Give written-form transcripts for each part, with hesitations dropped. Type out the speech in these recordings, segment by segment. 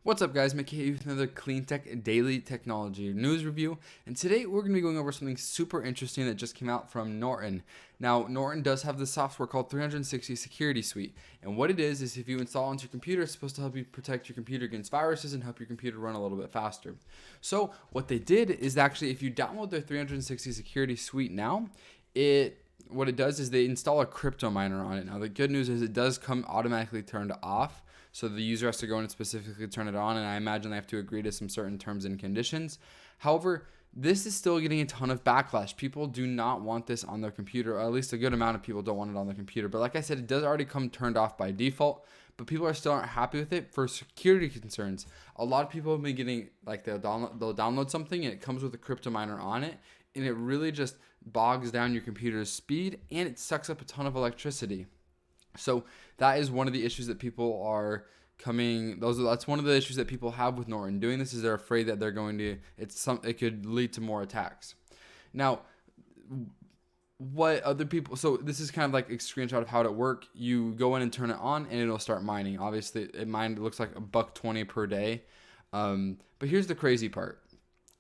What's up, guys? McKay with another Clean Tech Daily Technology News Review, and today we're going to be going over something super interesting that just came out from Norton. Now, Norton does have this software called 360 Security Suite, and what it is if you install it onto your computer, it's supposed to help you protect your computer against viruses and help your computer run a little bit faster. So, what they did is actually, if you download their 360 Security Suite now, what it does is they install a crypto miner on it. Now, the good news is it does come automatically turned off. So the user has to go in and specifically turn it on, and I imagine they have to agree to some certain terms and conditions. However, this is still getting a ton of backlash. People do not want this on their computer, or at least a good amount of people don't want it on their computer. But like I said, it does already come turned off by default, but people are still aren't happy with it for security concerns. A lot of people have been getting, like, they'll download something and it comes with a crypto miner on it, and it really just bogs down your computer's speed, and it sucks up a ton of electricity. So that is one of the issues that people are that's one of the issues that people have with Norton doing this, is they're afraid that it could lead to more attacks. Now, so this is kind of like a screenshot of how it works. You go in and turn it on and it'll start mining. Obviously it looks like $1.20 per day. But here's the crazy part.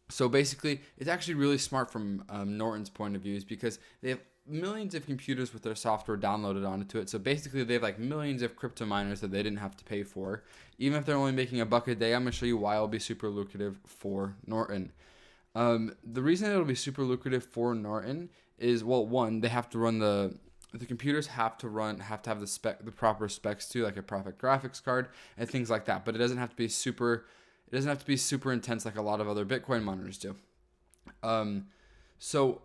So basically, it's actually really smart from Norton's point of view, is because they have millions of computers with their software downloaded onto it. So basically, they have like millions of crypto miners that they didn't have to pay for. Even if they're only making $1 a day, I'm going to show you why it'll be super lucrative for Norton. The reason it'll be super lucrative for Norton is, well, one, they have to run the computers have to have the proper specs too, like a proper graphics card and things like that. But it doesn't have to be super intense like a lot of other Bitcoin miners do. So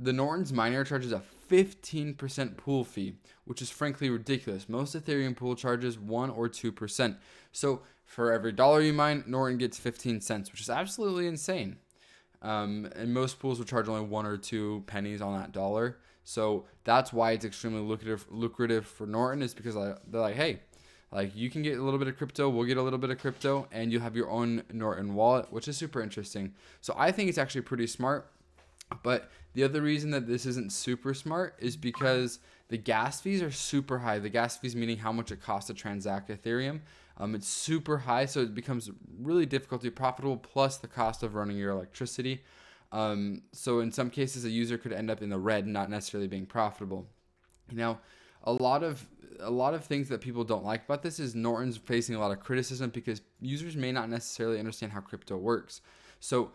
the Norton's miner charges a 15% pool fee, which is frankly ridiculous. Most Ethereum pool charges 1 or 2%. So for every dollar you mine, Norton gets 15 cents, which is absolutely insane. And most pools will charge only 1 or 2 pennies on that dollar. So that's why it's extremely lucrative for Norton, is because they're like, hey, like, you can get a little bit of crypto, we'll get a little bit of crypto, and you have your own Norton wallet, which is super interesting. So I think it's actually pretty smart. But the other reason that this isn't super smart is because the gas fees are super high. The gas fees meaning how much it costs to transact Ethereum. It's super high, so it becomes really difficult to be profitable, plus the cost of running your electricity. So in some cases, a user could end up in the red, not necessarily being profitable. Now, a lot of things that people don't like about this is Norton's facing a lot of criticism because users may not necessarily understand how crypto works. So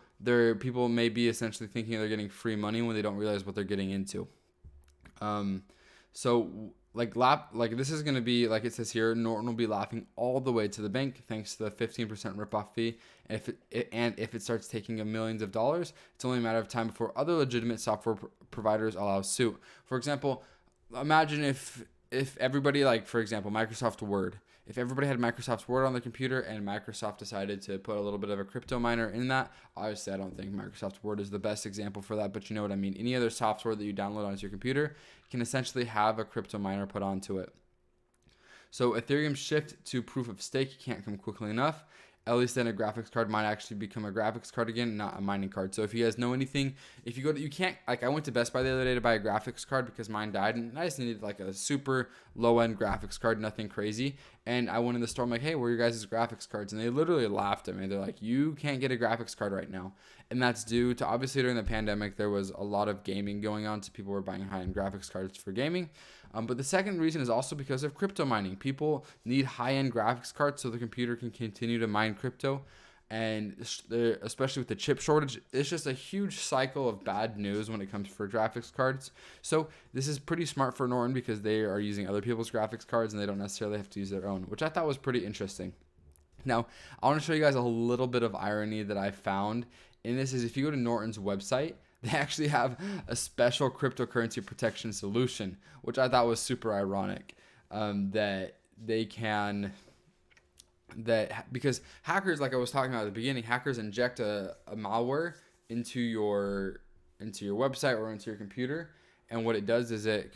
people may be essentially thinking they're getting free money when they don't realize what they're getting into. So this is going to be, like it says here, Norton will be laughing all the way to the bank thanks to the 15% ripoff fee. And if it starts taking millions of dollars, it's only a matter of time before other legitimate software providers allow suit. For example, imagine if everybody, like, for example, Microsoft Word, if everybody had Microsoft Word on their computer and Microsoft decided to put a little bit of a crypto miner in that, obviously I don't think Microsoft Word is the best example for that, but you know what I mean. Any other software that you download onto your computer can essentially have a crypto miner put onto it. So Ethereum's shift to proof of stake can't come quickly enough. At least then a graphics card might actually become a graphics card again, not a mining card. So if you guys know anything, if you go to, you can't, like, I went to Best Buy the other day to buy a graphics card because mine died, and I just needed like a super low end graphics card, nothing crazy. And I went in the store, I'm like, hey, where are your guys' graphics cards? And they literally laughed at me. They're like, you can't get a graphics card right now. And that's due to, obviously, during the pandemic, there was a lot of gaming going on, so people were buying high-end graphics cards for gaming. But the second reason is also because of crypto mining. People need high-end graphics cards so the computer can continue to mine crypto. And especially with the chip shortage, it's just a huge cycle of bad news when it comes for graphics cards. So this is pretty smart for Norton because they are using other people's graphics cards and they don't necessarily have to use their own, which I thought was pretty interesting. Now, I want to show you guys a little bit of irony that I found in this. Is if you go to Norton's website, they actually have a special cryptocurrency protection solution, which I thought was super ironic, because hackers, like I was talking about at the beginning, hackers inject a malware into your website or into your computer, and what it does is it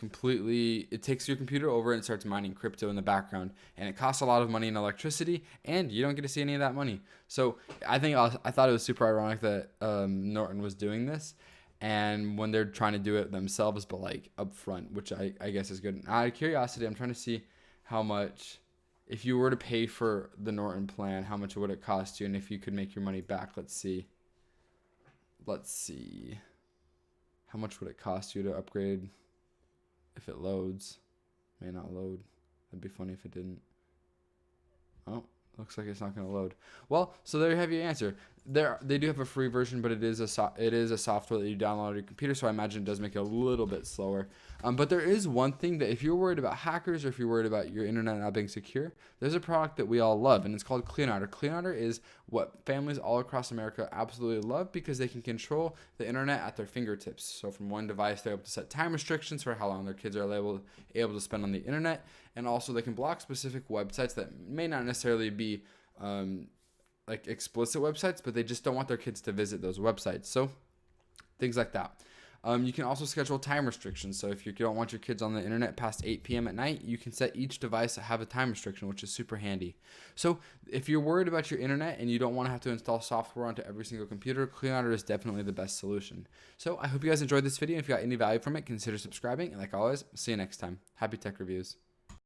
takes your computer over and starts mining crypto in the background, and it costs a lot of money in electricity, and you don't get to see any of that money. So I thought it was super ironic that Norton was doing this, and when they're trying to do it themselves, but like upfront, which I guess is good. Out of curiosity, I'm trying to see how much if you were to pay for the Norton plan, how much would it cost you? And if you could make your money back, let's see. How much would it cost you to upgrade if it loads? May not load. That'd be funny if it didn't. Oh, looks like it's not going to load. Well, so there you have your answer. They do have a free version, but it is a software that you download on your computer, so I imagine it does make it a little bit slower. But there is one thing that if you're worried about hackers or if you're worried about your internet not being secure, there's a product that we all love, and it's called Cleanotter. Cleanotter is what families all across America absolutely love because they can control the internet at their fingertips. So from one device, they're able to set time restrictions for how long their kids are able to spend on the internet, and also they can block specific websites that may not necessarily be like explicit websites, but they just don't want their kids to visit those websites. So things like that. You can also schedule time restrictions. So if you don't want your kids on the internet past 8 p.m. at night, you can set each device to have a time restriction, which is super handy. So if you're worried about your internet and you don't want to have to install software onto every single computer, Cleanotter is definitely the best solution. So I hope you guys enjoyed this video. If you got any value from it, consider subscribing. And like always, see you next time. Happy tech reviews.